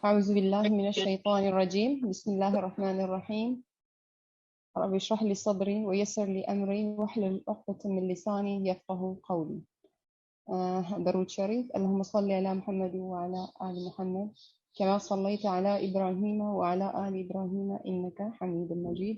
أعوذ بالله من الشيطان الرجيم بسم الله الرحمن الرحيم رب اشرح لي صدري ويسر لي أمري واحلل عقدة من لساني يفقه قولي. درود شريف. اللهم صل على محمد وعلى آل محمد كما صليت على إبراهيم وعلى آل إبراهيم إنك حميد مجيد.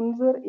انظر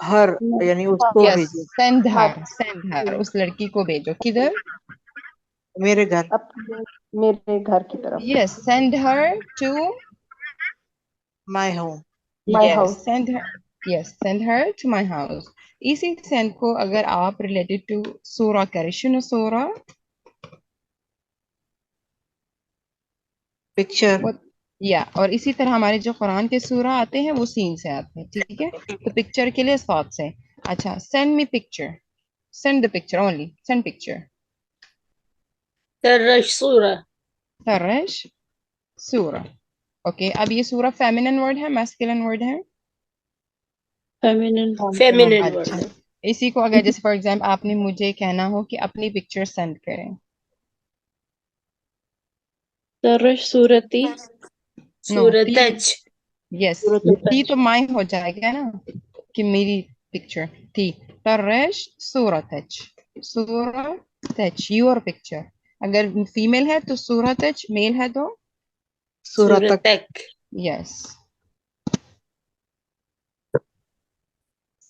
ہر یعنی اس کو Yes, بھیجو send ہر her, اس لڑکی کو بھیجو کدھر. میرے گھر. اپنے میرے گھر کی طرف. Yes, send her to my home. My yes, house. send her to my house. اسی send کو اگر آپ related to سورہ کرے شنو سورہ پکچر. یا اور اسی طرح ہمارے جو قرآن کے سورہ آتے ہیں وہ سین سے آتے ہیں ٹھیک ہے. تو پکچر کے لیے سات سے. اچھا send me picture, send the picture only, send picture. سرش صورة فرش سورہ. اوکے اب یہ سورہ فیمینن ورڈ ہے میسکولن ورڈ ہے. feminine اچھا word اسی کو اگر جیسے فار ایگزامپل آپ نے مجھے کہنا ہو کہ اپنی پکچر سینڈ کریں. سرش صورتي نو صورتك یس تی تو مائی ہو جائے گا نا کہ میری پکچر تھی. ترش صورتچ صورتچ یور پکچر. اگر فیمیل ہے تو صورتچ، میل ہے تو سورہ تک. صورتك یس.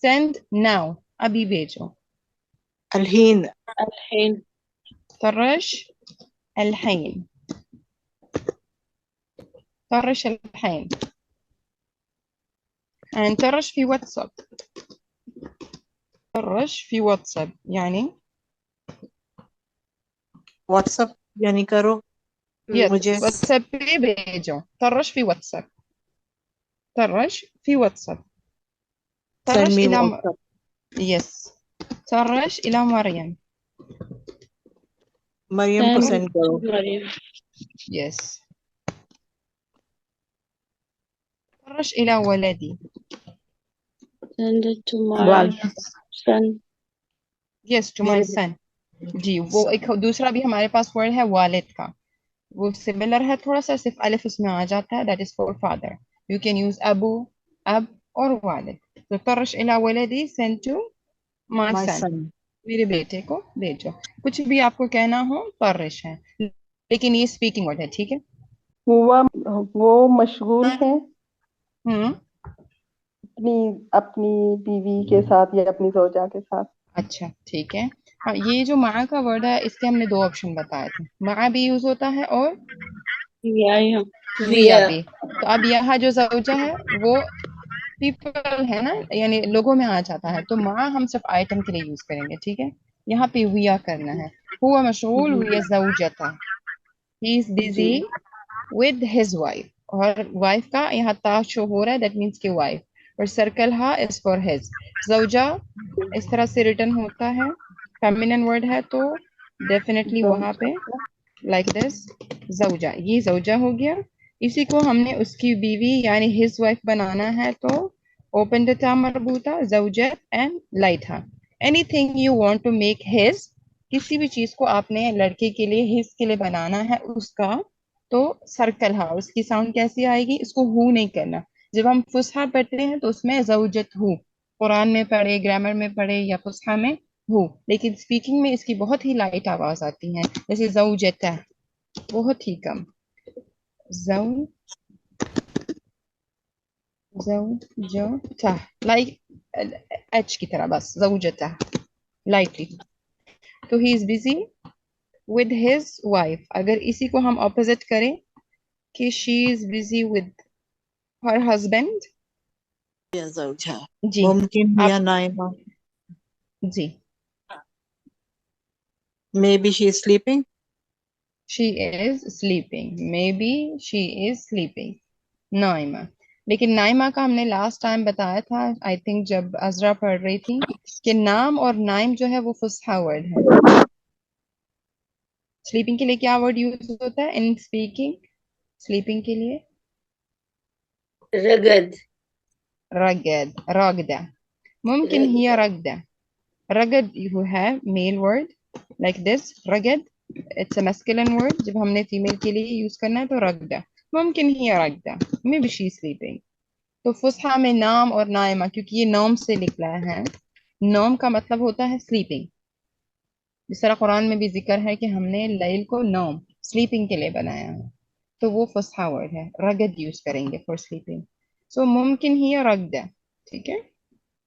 سینڈ ناؤ ابھی بھیجو. الحین. الحين طرش الحين طرش الحين. and طرش في واتساب. طرش في واتساب يعني واٹس اپ یعنی کرو يس مجھے. واتساب پہ بھیجو. طرش في واتساب. طرش في واتساب. سینڈ طرش می إلى واٹس اپ. يس طرش إلى مريم. مریم کو send سینڈ کرو. مريم يس طرش إلى ولدي. send it to my والد. son yes to my میرے son. جی وہ ایک دوسرا بھی ہمارے پاس ورڈ ہے والد کا. وہ سملر ہے تھوڑا سا صرف الف اس میں آ جاتا ہے. That is for father. You can use ابو اب اور والد. تو طرش الى ولدی سینڈ ٹو مائی مائی سن. سن. میرے بیٹے کو بھیجو. کچھ بھی آپ کو کہنا ہو طرش ہے لیکن یہ اسپیکنگ ورڈ ہے ٹھیک ہے. ہوا وہ مشغول ہیں ہوں اپنی بیوی کے ساتھ یا اپنی زوجہ کے ساتھ. اچھا ٹھیک ہے. ہاں یہ جو مع کا ورڈ ہے اس کے ہم نے دو آپشن بتائے تھے. مع بھی یوز ہوتا ہے اور وياها ویا ويا بھی. تو اب یہاں جو زوجہ ہے وہ پیپل ہے نا یعنی لوگوں میں آ جاتا ہے. تو مع ہم صرف آئٹم کے لیے یوز کریں گے ٹھیک ہے. یہاں پہ ویا کرنا ہے. ہوا مشغول ویا زوجتا. He is busy with his wife. اور وائف کا یہاں تا شو ہو رہا ہے دیٹ مینس کہ وائف. اور سرکل ہا از فار ہز. زوجہ اس طرح سے ریٹرن ہوتا ہے. فیمینن ورڈ ہے تو ڈیفینیٹلی وہاں پہ لائک دس زوجہ. یہ زوجہ ہو گیا. اسی کو ہم نے اس کی بیوی یعنی ہز وائف بنانا ہے تو اوپن دا تا مربوطہ زوجت اینڈ لائٹھا. Anything you want to make his. کسی بھی چیز کو آپ نے لڑکے کے لیے ہز کے لیے بنانا ہے اس کا تو سرکل ہا. اس کی ساؤنڈ کیسی آئے گی؟ اس کو ہو نہیں کرنا. جب ہم فصحا پڑھتے ہیں تو اس میں زوجت ہو. قرآن میں پڑھے گرامر میں پڑھے یا فصحا میں ہو. لیکن اسپیکنگ میں اس کی بہت ہی لائٹ آواز آتی ہے جیسے زوجتا بہت ہی کم. زوجتا لائک ایچ کی طرح بس زوجتا لائٹلی. تو he is busy with his wife. اگر اسی کو ہم اپوزٹ کریں کہ she is busy with her husband. یا زوجہ. جی ممکن آپ یا نائمہ. جی maybe she is sleeping. she is sleeping. maybe she is sleeping. نائمہ. لیکن نائمہ کا ہم نے لاسٹ ٹائم بتایا تھا آئی تھنک جب عذرا پڑھ رہی تھی کہ نام اور نائم جو ہے وہ فصحا ورڈ ہے. سلیپنگ کے لیے کیا ورڈ یوز ہوتا ہے ان اسپیکنگ؟ سلیپنگ کے لیے رقد رگد راگدہ. ممکن ہی رگدہ. رگد you have male word like this رگد. it's a masculine word. جب ہم نے فیمیل کے لیے یوز کرنا ہے تو رگدہ. ممکن ہی رگدہ. maybe she is sleeping. تو فصحا میں نام اور نائمہ کیونکہ یہ نوم سے نکلا ہے. نوم کا مطلب ہوتا ہے سلیپنگ. جس طرح قرآن میں بھی ذکر ہے کہ ہم نے لیل کو نوم سلیپنگ کے لیے بنایا ہے تو وہ فصحا ورڈ ہے. رگد یوز کریں گے فار سلیپنگ. سو ممکن ہی رگدہ. ٹھیک ہے.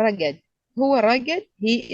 رقد. هو رقد, he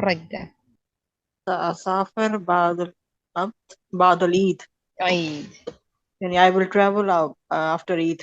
رقدة. سأسافر بعد العيد. عيد. يعني I will travel out after Eid.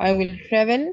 I will travel.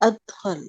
أدخل.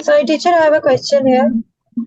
Sorry, teacher, I have a question here.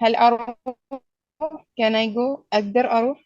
هل أروح, can I go, أقدر أروح,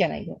can I go.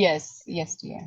yes yes dear.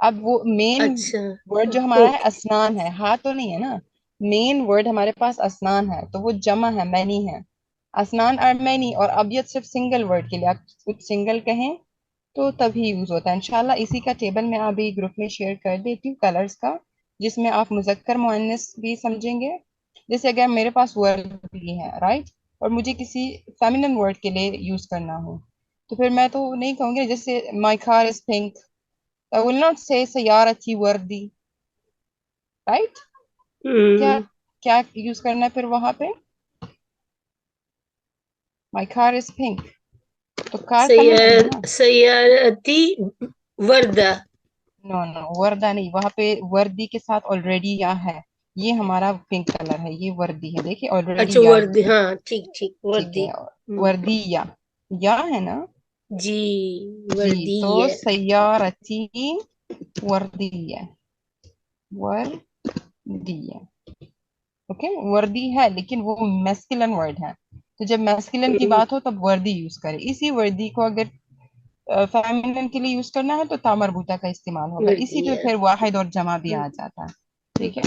اب وہ مین اچھا ورڈ جو ہمارا ہے اسنان ہے، ہاں تو نہیں ہے نا، مین ورڈ ہمارے پاس اسنان ہے تو وہ جمع ہے، مینی ہے، اسنان اور مینی، اور ابیض صرف سنگل ورڈ کے لیے، آپ کچھ سنگل کہیں تو تبھی یوز ہوتا ہے. انشاءاللہ اسی کا ٹیبل میں ابھی گروپ میں شیئر کر دیتی ہوں کلرز کا، جس میں آپ مذکر مؤنث بھی سمجھیں گے. جیسے اگر میرے پاس ورڈ بھی ہے رائٹ، اور مجھے کسی فیمینن ورڈ کے لیے یوز کرنا ہو تو پھر میں تو نہیں کہوں گی جیسے my car is pink, I will not say سیارتی وردی، رائٹ. کیا کیا یوز کرنا ہے پھر وہاں پہ؟ مائی کار از پنک، تو کار فیمینن ہے نا. سیارتی وردہ. نو نو وردہ نہیں، وہاں پہ وردی کے ساتھ آلریڈی یا ہے، یہ ہمارا پنک کلر ہے، یہ وردی ہے، دیکھیے آلریڈی اچھا یا وردی، ہے. ہاں ٹھیک ٹھیک، ٹھیک وردی. ہے، وردی یا ہے نا. جی جی وردی تو ہے. سیارتی وردی ہے، وردی ہے، اوکے. وردی ہے لیکن وہ میسکلن ورڈ ہے، تو جب میسکلن کی بات ہو تب وردی یوز کرے. اسی وردی کو اگر فیمینن کے لیے یوز کرنا ہے تو تا مربوطہ کا استعمال ہوگا، اسی وردی پہ ہے. پھر واحد اور جمع بھی آ جاتا ہے. ٹھیک ہے،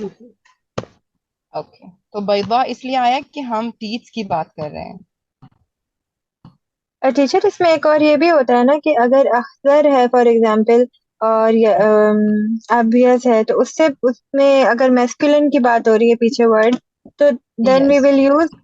اوکے. تو بیضا اس لیے آیا کہ ہم ٹیتھ کی بات کر رہے ہیں. اور ٹیچر اس میں ایک اور یہ بھی ہوتا ہے نا کہ اگر اخضر ہے فار ایگزامپل اور ابیض ہے، تو اس میں اگر میسکولن کی بات ہو رہی ہے پیچھے ورڈ، تو دین وی یس ول یوز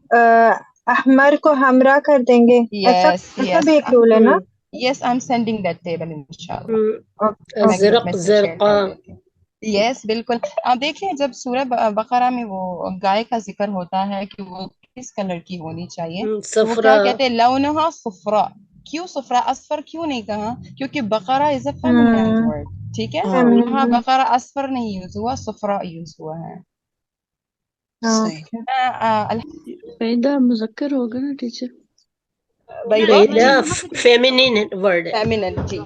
احمر کو ہمرا کر دیں گے. ایسا یس ایسا یس بھی ایک رول ہے نا؟ Yes I am sending that table انشاءاللہ، میں گروپ میں ازرق سے شیئر کر زرقاء. دیتی ہوں. یس بالکل. آپ دیکھیں جب سورہ بقرہ میں وہ گائے کا ذکر ہوتا ہے کہ وہ کس کلر کی ہونی چاہیے، تو وہ کیا صفرا. کہتے ہیں؟ لونہا صفرا. کیوں صفرا؟ اصفر کیوں نہیں کہا؟ کیونکہ بقرہ از اے فیمینن ورڈ. ٹھیک ہے، ہاں وہاں بقرہ اصفر نہیں یوز ہوا، صفرا یوز ہوا ہے. صحیح. پیدا مذکر ہوگا نا ٹیچر؟ بیضا پیدا جی فیمینین ورڈ ہے. فیمینن جی.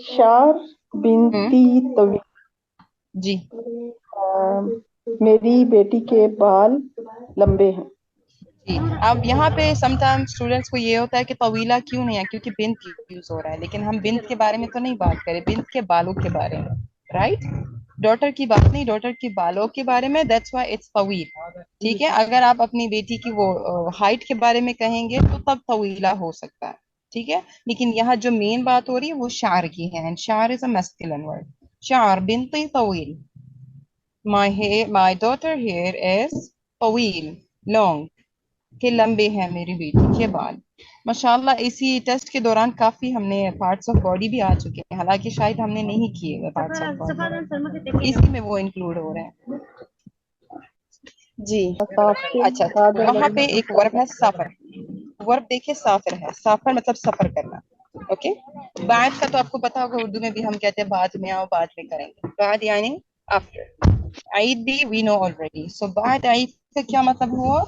شار ہم، بنتی طویل، جی میری بیٹی کے بال لمبے ہیں. جی. اب یہاں پہ سم ٹائم اسٹوڈینٹس کو یہ ہوتا ہے کہ طویلہ کیوں نہیں ہے، کیونکہ بنت یوز ہو رہا ہے، لیکن ہم بنت کے بارے میں تو نہیں بات کریں، بنت کے بالوں کے بارے میں، رائٹ. ڈاٹر کی بات نہیں، ڈاٹر کے بالوں کے بارے میں، دیٹس وائی اٹس طویل. ٹھیک ہے، اگر آپ اپنی بیٹی کی وہ ہائٹ کے بارے میں کہیں گے تو تب طویلہ ہو سکتا ہے. ٹھیک ہے، لیکن یہاں جو مین بات ہو رہی ہے وہ شعر کی ہے، شعر از اے میسکولن ورڈ. شعر بنتی طویل، my daughter here is طویل، long، کہ لمبے ہیں میری بیٹی کے بال. ماشاءاللہ اسی ٹیسٹ کے دوران کافی ہم نے پارٹس آف باڈی بھی آ چکے ہیں، حالانکہ شاید ہم نے نہیں کیے ہوئے پارٹس آف باڈی، اسی میں وہ انکلوڈ ہو رہے ہیں. جی سافر اچھا، بعد وہاں پہ ایک ورب الفتح. ہے سفر. ورب دیکھیے سافر ہے، سافر مطلب سفر کرنا. اوکے، بعد کا تو آپ کو پتا ہوگا اردو میں بھی ہم کہتے ہیں بعد میں آؤ، بعد میں کریں گے. بعد یعنی آفٹر. عید بھی وی نو آلریڈی، سو بعد عید کا کیا مطلب ہوا؟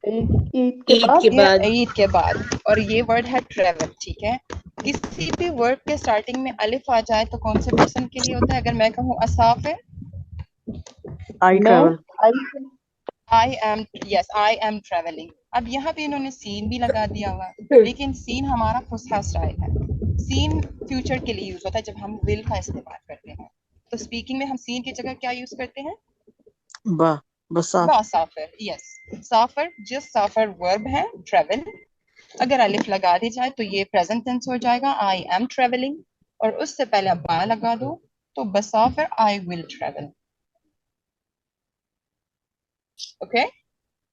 عید کے عید بعد. کے یہ بعد. عید کے بعد. اور یہ ورڈ ہے ٹریول. ٹھیک ہے، کسی بھی ورڈ کے سٹارٹنگ میں الف آ جائے تو کون سے پرسن کے لیے ہوتا ہے؟ اگر میں کہوں اسافر، آئی میں travel. I am yes I am traveling. اب یہاں پہ انہوں نے سین بھی لگا دیا ہوا، لیکن سین ہمارا فصحیٰ اسٹائل ہے. سین فیوچر کے لیے یوز ہوتا ہے جب ہم ول کا استعمال کرتے ہیں، تو اسپیکنگ میں ہم سین کی جگہ کیا یوز کرتے ہیں؟ بسا. سافر. یس، سافر جس سافر ورب ہے ٹریول، اگر الف لگا دی جائے تو یہ پریزنٹ ٹینس ہو جائے گا آئی ایم ٹریولنگ، اور اس سے پہلے اب با لگا دو تو بسافر آئی ول ٹریول. اوکے،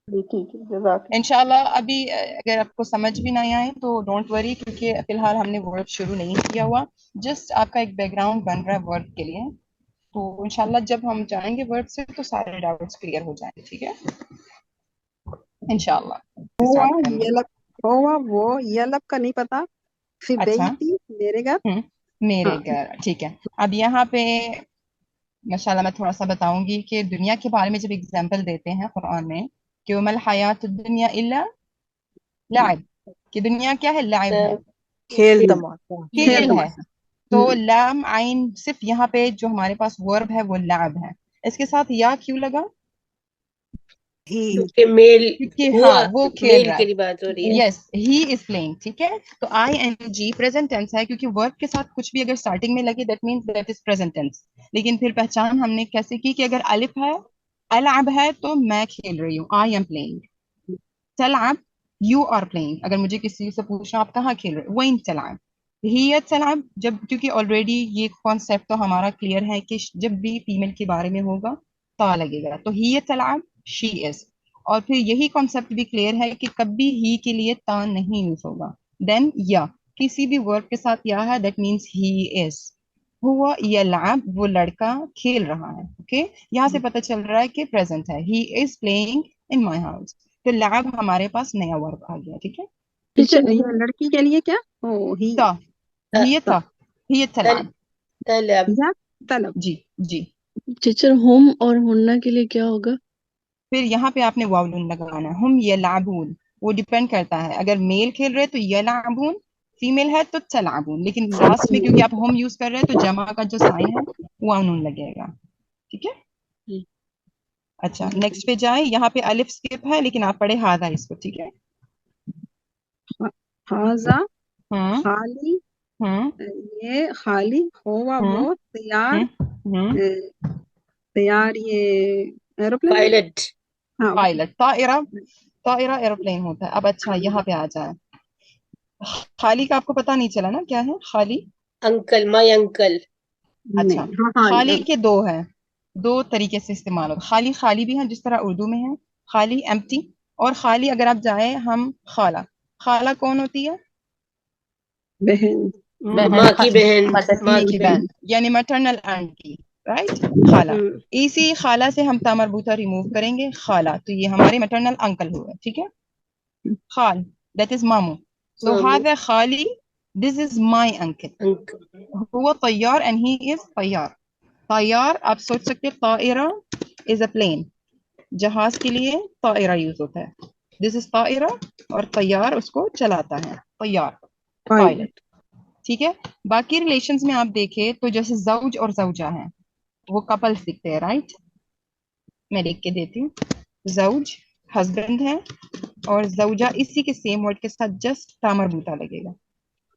ٹھیک ہے، جزاک اللہ. انشاءاللہ ابھی اگر آپ کو سمجھ بھی نہیں آئے تو ڈونٹ وری، کیونکہ فی الحال ہم نے ورڈ شروع نہیں کیا ہوا، جسٹ آپ کا ایک بیک گراؤنڈ بن رہا ہے ورڈ کے لیے. تو انشاءاللہ جب ہم جائیں گے ورڈ سے تو سارے ڈاؤٹس کلیئر ہو جائیں گے. ٹھیک ہے انشاءاللہ ہوا اسٹارٹ کریں گے. یلب، ہوا وہ یلب کا نہیں پتا. فی اچھا، بیتی میرے گھر. میرے ہاں گھر. ٹھیک ہے، اب یہاں پہ ماشاءاللہ میں تھوڑا سا بتاؤں گی کہ دنیا کے بارے میں جب اگزامپل دیتے ہیں قرآن میں کہ وما الحیات الدنیا الا لعب، کہ دنیا کیا ہے؟ لعب ہے، کھیل تماشا. کھیل ہے. تماشا. تو لام عین صرف یہاں پہ جو ہمارے پاس ورب ہے وہ لعب ہے. اس کے ساتھ یا کیوں لگا؟ کیونکہ میل کیونکہ ہوا ہاں وہ کھیل میل رہا کے ہے. لیے بات ہو رہی ہے. یس ہی از پلئنگ. ٹھیک ہے, تو آئی این جی پریزنٹ ٹینس ہے کیونکہ ورب کے ساتھ کچھ بھی اگر اسٹارٹنگ میں لگے that means that is present tense. لیکن پھر پہچان ہم نے کیسے کی کہ اگر الف ہے العب ہے تو میں کھیل رہی ہوں, آئی ایم پلئنگ. تلعب یو آر پلئنگ. اگر مجھے کسی سے پوچھنا آپ کہاں کھیل رہے, وین تلعب. ہی تلعب جب, کیونکہ آلریڈی یہ کانسیپٹ تو ہمارا کلیئر ہے کہ جب بھی فیمل کے بارے میں ہوگا تا لگے گا, تو ہی تلعب شی از. اور پھر یہی کانسیپٹ بھی کلیئر ہے کہ کبھی ہی کے لیے تا نہیں یوز ہوگا. دین یا کسی بھی ورب کے ساتھ یا ہے دیٹ مینس ہی از. ہوا یلعب وہ لڑکا کھیل رہا ہے. اوکے, یہاں سے پتہ چل رہا ہے کہ پریزنٹ ہے. He is playing in my house. تو لعب ہمارے پاس نیا ورب آ گیا. ٹھیک ہے, ٹیچر یہ لڑکی کے لیے کیا ہی تا ہی تھا ہی تلعب. تلعب. یا طلب. جی جی. ٹیچر ہوم اور ہننا کے لیے کیا ہوگا؟ پھر یہاں پہ آپ نے واولون لگانا ہے. ہم یلعبون, وہ ڈیپینڈ کرتا ہے. اگر میل کھیل رہے تو یلعبون, فیمیل ہے تو تلعبون. لیکن لاسٹ میں کیونکہ آپ ہوم یوز کر رہے ہیں تو جمع کا جو سائن ہے واولون لگے گا. ٹھیک ہے, اچھا نیکسٹ پہ جائیں. یہاں پہ الف اسکپ ہے لیکن آپ پڑھے ہاذا اس کو. ٹھیک ہے, حاضا ہاں خالی ہاں یہ خالی ہوا ہاں وہ تیار ہاں. تیار یہ ایروپلین. پائلٹ. ہاں پائلٹ طائرہ, طائرہ ایروپلین ہوتا ہے. اب اچھا یہاں پہ آ جائیں. خالی کا آپ کو پتا نہیں چلا نا کیا ہے خالی. Uncle, my uncle. اچھا, نہیں ہاں خالی کے دو ہیں, دو طریقے سے استعمال ہوگا. خالی خالی بھی ہے جس طرح اردو میں ہے خالی ایمٹی, اور خالی اگر آپ جائیں ہم خالہ. خالہ کون ہوتی ہے؟ بہن. ماں کی بہن. ماں ماں کی کی بہن. بہن یعنی میٹرنل آنٹی. رائٹ, خالہ. ہم، اسی خالہ سے ہم تا مربوطہ ریموو کریں گے خالہ, تو یہ ہمارے میٹرنل انکل ہوئے. ٹھیک ہے, خال دیٹ از مامو. سو مامو. هذا خالی, this is my uncle. Uncle. هو طیار and he is طیار. طیار آپ سوچ سکتے طائرہ is a plane. جہاز کے لیے طائرہ یوز ہوتا ہے. this is طائرہ, اور طیار اس کو چلاتا ہے طیار, پائلٹ. ٹھیک ہے, باقی ریلیشنز میں آپ دیکھیں تو جیسے زوج اور زوجہ ہیں وہ کپلس دکھتے ہیں. رائٹ, میں لکھ کے دیتی ہوں. زوج ہسبینڈ ہے اور زوجہ اسی کے سیم ورڈ کے ساتھ جسٹ تا مربوطہ لگے گا,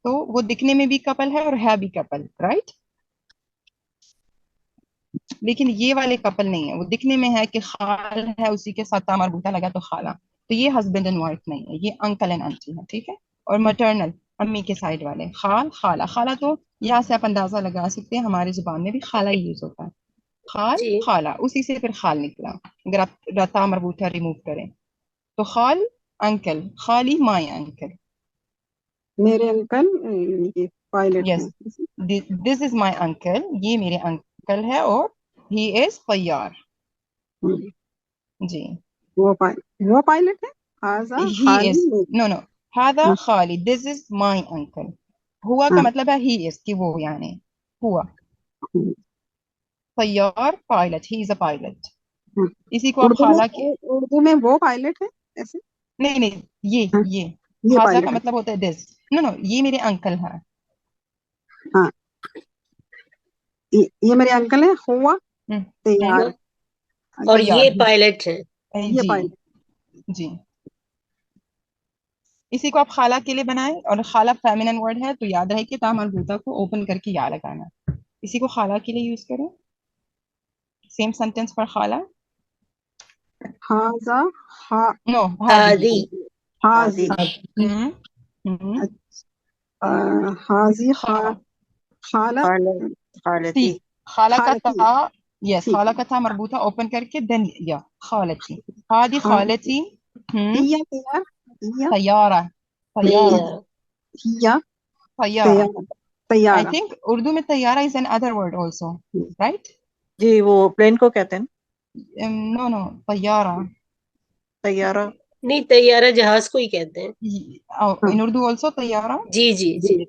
تو وہ دکھنے میں بھی کپل ہے اور ہے بھی کپل. رائٹ, لیکن یہ والے کپل نہیں ہے. وہ دکھنے میں ہے کہ خال ہے اسی کے ساتھ تا مربوطہ لگا تو خالہ, تو یہ ہسبینڈ اینڈ وائف نہیں ہے, یہ انکل اینڈ آنٹی ہے. ٹھیک ہے, اور مٹرنل امی کے سائڈ والے خال خالہ. خالہ تو یہاں سے آپ اندازہ لگا سکتے ہیں ہماری زبان میں بھی خالہ یوز ہوتا ہے. خال جی. خالہ, اسی سے پھر خال نکلا. اگر آپ تا مربوطہ ریموو کریں تو خال انکل, خالی مائی انکل. میرے انکل یہ پائلٹ یس, ہیں. دس از مائی انکل, یہ میرے انکل ہے اور ہی از طیار. جی, وہ پائلٹ ہے. حاضا he خالی is, no no, هذا خالی, this is my uncle. ہوا کا مطلب ہے he is, کہ وہ یعنی ہوا. طیار pilot, he is a pilot. اسی کو آپ خالہ کے اردو میں وہ پائلٹ ہے ایسے. نہیں نہیں, یہ یہ حاضا پائلٹ کا ہے. مطلب ہوتا ہے this. نو نو, یہ میرے انکل ہے. ہاں یہ میرے انکل ہے. ہوا تیار. اور طیار, یہ پائلٹ ہے. یہ جی پائلٹ. جی. اسی کو آپ خالہ کے لیے بنائیں, اور خالہ فیمینن ورڈ ہے تو یاد رہے کہ تا مربوطہ کو اوپن کر کے یا لگانا. اسی کو خالہ کے لیے یوز کریں. سیم سینٹینس پر خالہ. حاضا نو ہادی. حاضی. حاضی خالہ تی, خالہ کا خالتی. تا, یس ٹھیک خالہ ہے. کا تا مربوطہ اوپن کر کے دین یا خالتی. ہادی خالتی. ہیا تیار. ہیا طیارہ, طیارہ, طیارہ. ہیا طیارہ. I طیارہ. think اردو میں طیارہ is an other word also, right? جی وہ پلین کو کہتے ہیں. No no, طیارہ. طیارہ. نہیں, طیارہ جہاز کو ہی کہتے ہیں. In Urdu also طیارہ. جی جی جی.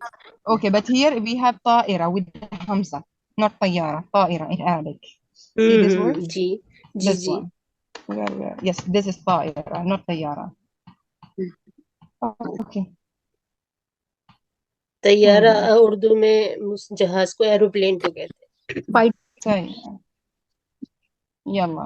Okay, but here we have طائرة with hamza, not طيارة. طائرة in Arabic. See this word? G G This G. one. Yes, this is طائرة, not طيارة. Okay. طیارہ اردو میں جہاز کو ایروپلین کو کہتے ہیں. صحیح. يلا.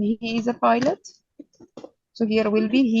he is a pilot, so here will be he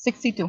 62।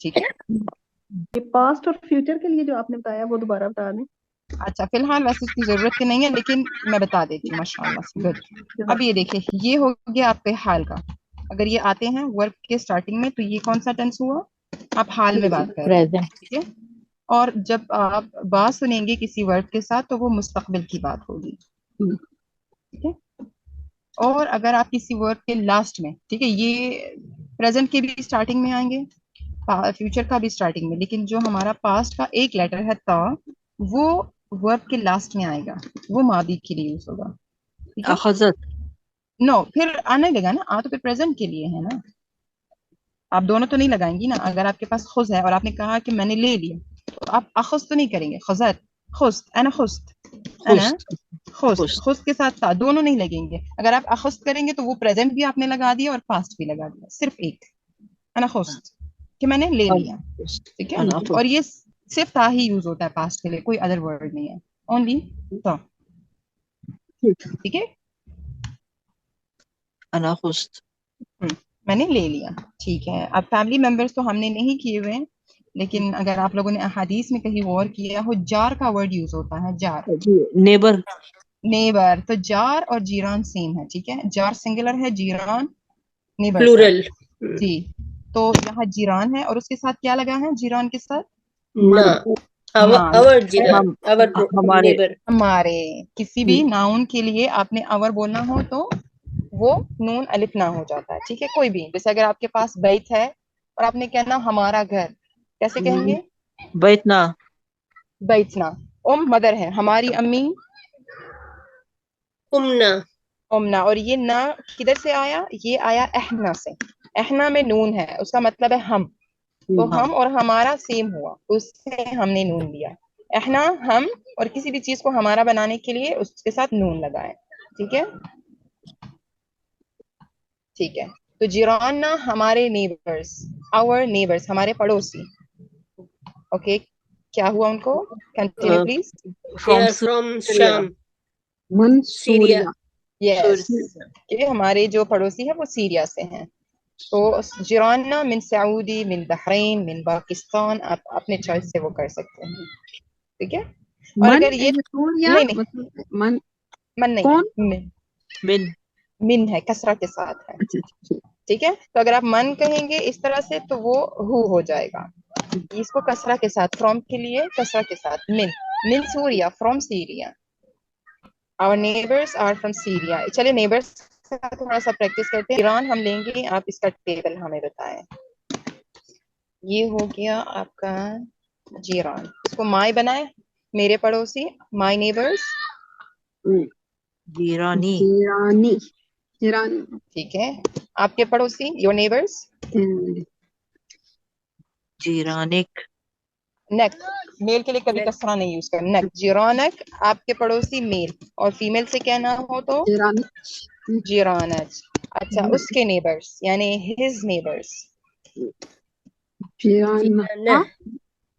ٹھیک ہے. یہ پاسٹ اور فیوچر کے لیے جو آپ نے بتایا وہ دوبارہ بتا دیں. اچھا فی الحال ویسے اس کی ضرورت تو نہیں ہے لیکن میں بتا دیتی ہوں. ماشاء اللہ سے گڈ. اب یہ دیکھیں یہ ہو گیا آپ کے حال کا. اگر یہ آتے ہیں ورک کے اسٹارٹنگ میں تو یہ کون سا ٹینس ہوا؟ آپ حال میں بات کر رہے ہیں. Present. ٹھیک ہے. اور جب آپ بات سنیں گے کسی ورڈ کے ساتھ تو وہ مستقبل کی بات ہوگی. ٹھیک ہے. اور اگر آپ کسی ورڈ کے لاسٹ میں، ٹھیک ہے، یہ پریزنٹ کے بھی اسٹارٹنگ میں آئیں گے، فیوچر کا بھی اسٹارٹنگ میں، لیکن جو ہمارا پاسٹ کا ایک لیٹر ہے تا، وہ ورب کے لاسٹ میں آئے گا، وہ ماضی کے لیے یوز ہوگا. ٹھیک ہے. أخذت. نو پھر آنے لگا نا، تو پھر پریزنٹ کے لیے ہے نا. آپ دونوں تو نہیں لگائیں گی نا. اگر آپ کے پاس خز ہے اور آپ نے کہا کہ میں نے لے لیا تو آپ اخذ تو نہیں کریں گے. خزت، خست، انا خست، انا خست، خست کے ساتھ ساتھ دونوں نہیں لگیں گے. اگر آپ اخذ کریں گے تو وہ پریزنٹ بھی آپ نے لگا دیا اور پاسٹ بھی لگا دیا، صرف ایک انا خست کہ میں نے لے لیا. ٹھیک ہے. أنا أخذت. اور یہ صرف تا ہی یوز ہوتا ہے پاسٹ کے لیے، کوئی ادر ورڈ نہیں ہے، اونلی تا. ٹھیک ہے. أنا أخذت. میں نے لے لیا. ٹھیک ہے. اب فیملی ممبرس تو ہم نے نہیں کیے ہوئے ہیں، لیکن اگر آپ لوگوں نے احادیث میں کہیں غور کیا ہو، جار کا ورڈ یوز ہوتا ہے. جار، Neighbor. نیبر. تو جار اور جیران سیم ہے. ٹھیک ہے. جار سنگولر ہے، جیران نیبر ہے. plural جی. تو یہاں جیران ہے اور اس کے ساتھ کیا لگا ہے جیران کے ساتھ؟ na مان. our jiran ہم our ہمارے neighbor ہمارے. کسی بھی ناؤن کے لیے آپ نے اور بولنا ہو تو وہ نون الف نہ ہو جاتا ہے. ٹھیک ہے. کوئی بھی، جیسے اگر آپ کے پاس بیت ہے اور آپ نے کہنا ہمارا گھر، کیسے کہیں گے؟ بيتنا. بیتنا. مدر ہے، ہماری امی umna امنا. اور یہ نہ کدھر سے آیا؟ یہ آیا احنا سے. احنا میں نون ہے، اس کا مطلب ہے ہم. تو ہم اور ہمارا سیم ہوا، اس سے ہم نے نون لیا. احنا ہم، اور کسی بھی چیز کو ہمارا بنانے کے لیے اس کے ساتھ نون لگائے. ٹھیک ہے. ٹھیک ہے. تو جیراننا ہمارے نیبرز، our نیبرز ہمارے پڑوسی. اوکے. کیا ہوا ان کو؟ Continue please. they From are from Syria. Sham Syria منصوریا یس. کہ ہمارے جو پڑوسی ہے وہ سیریا سے ہیں. تو جیراننا من سعودی، من بحرین، من پاکستان، آپ اپنے چوائس سے وہ کر سکتے ہیں. ٹھیک ہے. اور من اگر یہ سوریا نہیں مطلب من من نہیں کون؟ ہے، من. من ہے، کسرہ کے ساتھ ہے. اچھا اچھا ٹھیک ہے. تو اگر آپ من کہیں گے اس طرح سے تو وہ ہو جائے گا. اس کو کسرہ کے ساتھ، فرام کے لیے کسرہ کے ساتھ، من سوریا، from Syria. our neighbors are from Syria. چلے نیبرس کا تھوڑا سا پریکٹس کرتے ہیں. ایران ہم لیں گے، آپ اس کا ٹیبل ہمیں بتائیں. یہ ہو گیا آپ کا جیران. اس کو مائی بنائے، میرے پڑوسی، مائی نیبرس. جيراني. جیرانی جیرانی ٹھیک ہے. آپ کے پڑوسی، یور نیبرس. جيرانك. نیک، میل کے لیے کبھی کسرہ نہیں یوز کرنا. نیک، جیرانک، آپ کے پڑوسی میل. اور فیمیل سے کہنا ہو تو جیرانی جیرانج. اچھا. اس کے نیبرس یعنی ہز نیبرس. جیرانا Jirana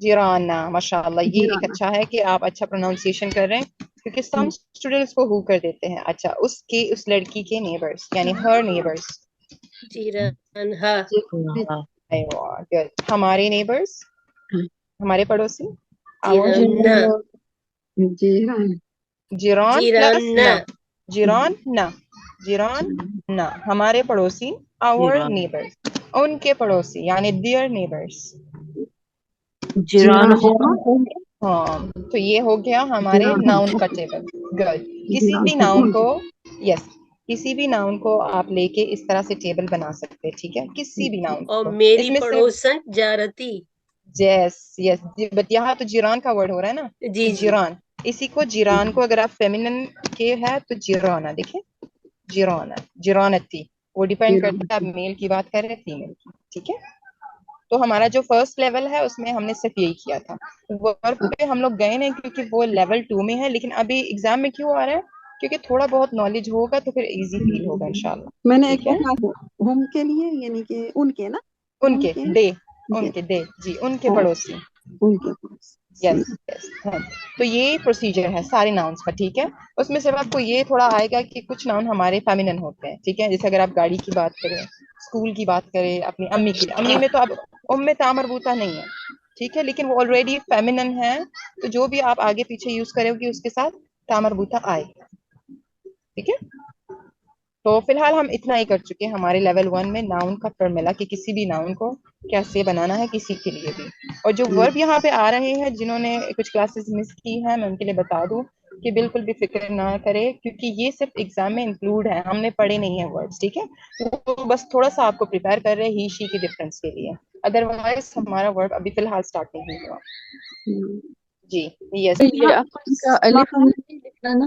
جیرانا. ماشاء اللہ، یہ ایک جیرانا اچھا ہے کہ آپ اچھا پروناؤنسیشن کر رہے ہیں، کیونکہ سم اسٹوڈینٹس کو ہو کر دیتے ہیں. اچھا. اس کے، اس لڑکی کے نیبرس یعنی ہر نیبرس. Jiranha good. ہمارے نیبرس، ہمارے پڑوسی. our Jiranna جیران جیران پلس Jiranna نہ، جیران نہ، جیران نہ، ہمارے پڑوسی. our جيران. neighbors، ان کے پڑوسی یعنی their neighbors. جيران ہاں. تو یہ ہو گیا ہمارے جیران ناؤن کا ٹیبل. گڈ. کسی بھی ناؤن کو، یس، کسی بھی ناؤن کو آپ لے کے اس طرح سے ٹیبل بنا سکتے ہیں. ٹھیک ہے. کسی بھی ناؤن اور کو. میری اس میں صرف پڑوسن جارتی. یس یس، بٹ یہاں تو جیران کا ورڈ ہو رہا ہے نا. جی جی جیران، اسی کو جیران کو اگر آپ فیمینن کے ہے تو جیرانا. دیکھیں جیرانا، جیرانتی. وہ ڈیپینڈ کرتا ہے آپ میل کی بات کر رہے ہیں فیمیل کی. ٹھیک ہے. تو ہمارا جو فرسٹ لیول ہے اس میں ہم نے صرف یہی کیا تھا. ورک پہ ہم لوگ گئے نہیں کیونکہ وہ لیول 2 میں ہے، لیکن ابھی ایگزام میں کیوں آ رہا ہے؟ کیونکہ تھوڑا بہت نالج ہوگا تو پھر ایزی فیل ہوگا انشاءاللہ. میں نے ایک ٹھیک ہے. بتا ہم کے لیے یعنی کہ ان کے نا ان کے دے، ان کے دے، جی، ان کے ہاں، پڑوسی. ان کے پاس یس یس. تو یہ پروسیجر ہے سارے ناؤنس کا. ٹھیک ہے. اس میں صرف آپ کو یہ تھوڑا آئے گا کہ کچھ ناؤن ہمارے فیمینن ہوتے ہیں. ٹھیک ہے. جیسے اگر آپ گاڑی کی بات کریں، اسکول کی بات کرے اپنی امی کی، امی میں تو اب ام میں تا مربوطہ نہیں ہے، ٹھیک ہے، لیکن وہ آلریڈی فیمینن ہے، تو جو بھی آپ آگے پیچھے یوز کرے گی اس کے ساتھ تا مربوطہ آئے گا، ٹھیک ہے. تو فی الحال ہم اتنا ہی کر چکے ہیں ہمارے لیول 1 میں ناؤن کا فارمولا کہ کسی بھی ناؤن کو کیسے بنانا ہے کسی کے لیے بھی. اور جو ورب یہاں پہ آ رہے ہیں جنہوں نے کچھ کلاسز مس کی ہیں میں ان کے لیے بتا دوں کہ بالکل بھی فکر نہ کرے کیونکہ یہ صرف ایگزام میں انکلوڈ ہے، ہم نے پڑھے نہیں ہیں ورڈس، ٹھیک ہے، وہ بس تھوڑا سا آپ کو پریپیئر کر رہے ہی شی کے ڈفرینس کے لیے، ادروائز ہمارا ورب ابھی فی الحال اسٹارٹ نہیں ہوا. جی یس یاخذ کا الف نہیں لکھنا نا،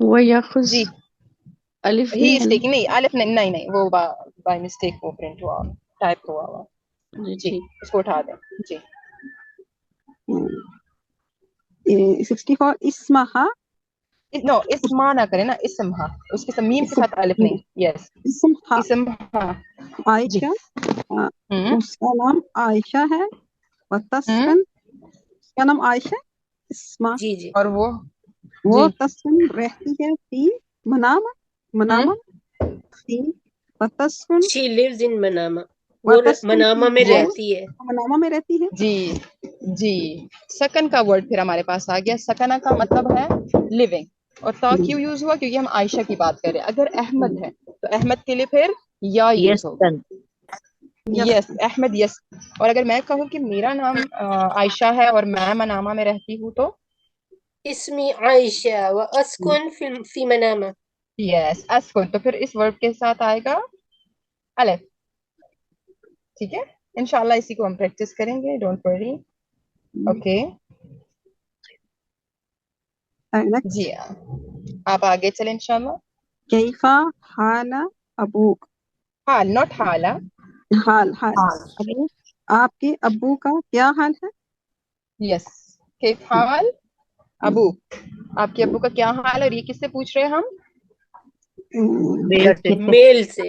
وہ یاخذ جی الف ہی نہیں از ہے ٹیکنگ، نہیں الف نہیں وہ بائی مسٹیک وہ پرنٹ ہوا ٹائپ ہوا ہوا. نا. جی جی ٹھیک. اس کو اٹھا دیں. جی 64 اسمہا نو اسما نہ کرے نا، اسمہا اس کے ساتھ میم کے ساتھ الف نہیں. یس اسمہا اسمہا. جی عائشہ اس کا نام عائشہ ہے، وتسکن اس کا نام عائشہ اسما جی جی اور وہ وہ جی تسکن رہتی ہے فی منامہ فی وتسکن شی لیوز ان مناما، وہ وتسکن مناما فی میں یس رہتی ہے. منامہ میں رہتی ہے. جی جی سکن کا ورڈ پھر ہمارے پاس آ گیا. سکنہ کا مطلب ہے لیونگ، اور تا کیوں یوز ہوا کیونکہ ہم عائشہ کی بات کر رہے ہیں. اگر احمد ہے تو احمد کے لیے پھر یا یوز ہوگا. یس احمد یس. اور اگر میں کہوں کہ میرا نام عائشہ ہے اور میں منامہ میں رہتی ہوں تو اسمی عائشہ و اسکن فی مناما. یس اسکن، تو پھر اس ورب کے ساتھ آئے گا الف، ٹھیک ہے. انشاءاللہ اسی کو ہم پریکٹس کریں گے، ڈونٹ وری. اوکے جی آپ آگے چلیں انشاءاللہ. کیفا حال ابوک، حال ناٹ حالہ. حال ابو، آپ کے ابو کا کیا حال ہے. یس کیف حال ابو، آپ کے ابو کا کیا حال ہے. اور یہ کس سے پوچھ رہے ہیں ہم؟ میل سے.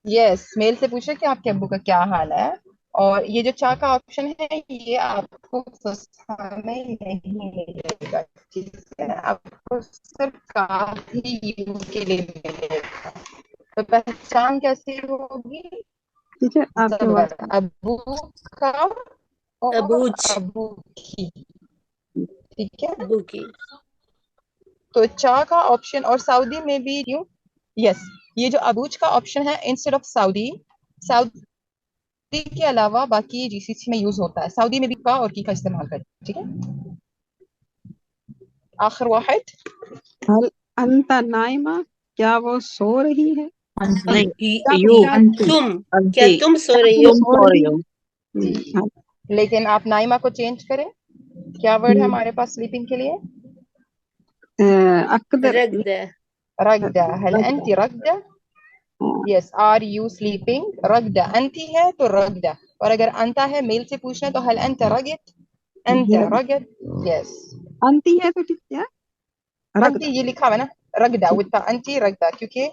یس میل سے پوچھ رہے کہ آپ کے ابو کا کیا حال ہے. اور یہ جو چا کا آپشن ہے یہ آپ کو فصحا میں نہیں ملے گا، ٹھیک ہے، آپ کو صرف کاف ہی یو کے لیے ملے گا. تو پہچان کیسی ہوگی؟ ٹھیک ہے آپ کے زبر پاس ابو کا اور ابوچ، ابو کی، ٹھیک ہے. ابو کی. تو چا کا آپشن اور سعودی میں بھی کیوں. یس یہ جو ابوچ کا آپشن ہے انسٹیڈ آف سعودی کے علاوہ باقی جی سی سی میں یوز ہوتا ہے. سعودی میں بھی کا اور کی کا استعمال کریں، ٹھیک ہے. آخر واحد حل انت نائمہ، کیا وہ سو رہی ہے. کیا تم سو رہی ہو. سو رہی ہے. جی لیکن آپ نائمہ کو چینج کریں. کیا ورڈ ہے ہمارے پاس سلیپنگ کے لیے؟ اقدر رگدہ. رگدہ. هل انت رگدہ؟ یس آر یو سلیپنگ. رگدہ انتی ہے تو رگدہ، اور اگر انتا ہے میل سے پوچھنا تو هل انت رگد، انت رگد. یس انتی ہے تو ٹھیک ہے. انتی یہ لکھا ہوا ہے نا رگدہ وتا انتی رگدہ، کیونکہ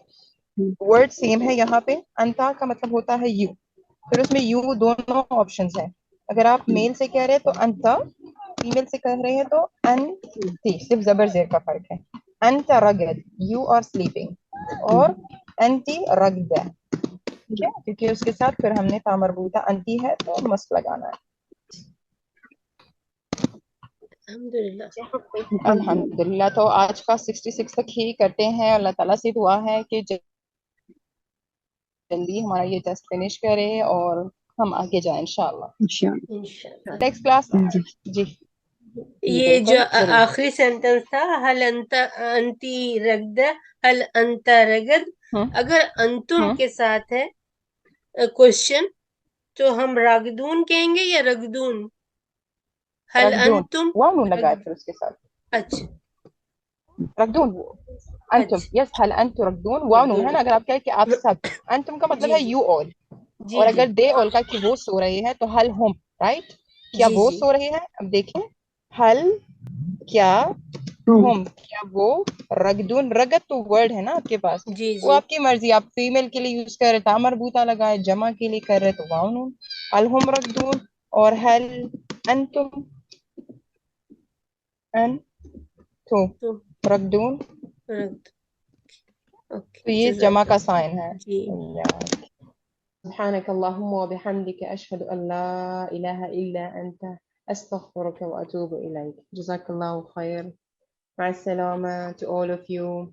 ورڈ سیم ہے. یہاں پہ انتا کا مطلب ہوتا ہے یو، پھر اس میں یو دونوں آپشنز ہیں. اگر آپ میل سے کہہ رہے ہیں تو انتا، فیمیل سے کہہ رہے ہیں تو انتی، صرف زبر زیر کا فرق ہے. انت رگد یو آر سلیپنگ، اور انتی رگدہ، ٹھیک ہے، کیونکہ اس کے ساتھ پھر ہم نے تا مربوطہ انتی ہے تو مس لگانا ہے. الحمدللہ. الحمدللہ. تو آج کا 66 تک ہی کرتے ہیں. اللہ تعالیٰ سے دعا ہے کہ جلدی ہمارا یہ ٹیسٹ فنش کرے اور ہم آگے جائیں انشاءاللہ. انشاءاللہ. نیکسٹ کلاس جی یہ جو بالکل ضرور. آخری سینٹنس تھا حل انت انتی رگدہ حل انت رگد، اگر انتم کے ساتھ ہے کوشچن تو ہم راگدون کہیں گے یا رگدون. حل رگدون انتم واو نون لگا ہے پھر اس کے ساتھ. اچھا رگدون انتم. اچھا یس هل انتم رگدون واو نون ہے نا. اگر آپ کہیں کہ آپ سب، انتم کا مطلب جی ہے جی یو آل، جی اور جی اگر دے آل کا کہ وہ سو رہے ہیں تو حل ہم، رائٹ، کیا جی وہ جی سو رہے ہیں. اب دیکھیں حل کیا ہم، کیا وہ رگدون. رگد تو ورڈ ہے نا آپ کے پاس، جی وہ جی آپ کی مرضی، آپ فیمیل کے لیے یوز کر رہے تا مربوطہ لگائے، جمع کے لیے کر رہے تو واو نون. الہم رگدون اور حل انتم انتم تو رگدون، رگد. اوکے تو یہ جمع جزاک کا اللہ. سائن ہے. جی سبحانك اللهم وبحمدك أشهد أن لا إله إلا أنت أستغفرك وأتوب إليك. جزاك الله خير. مع السلامة to all of you.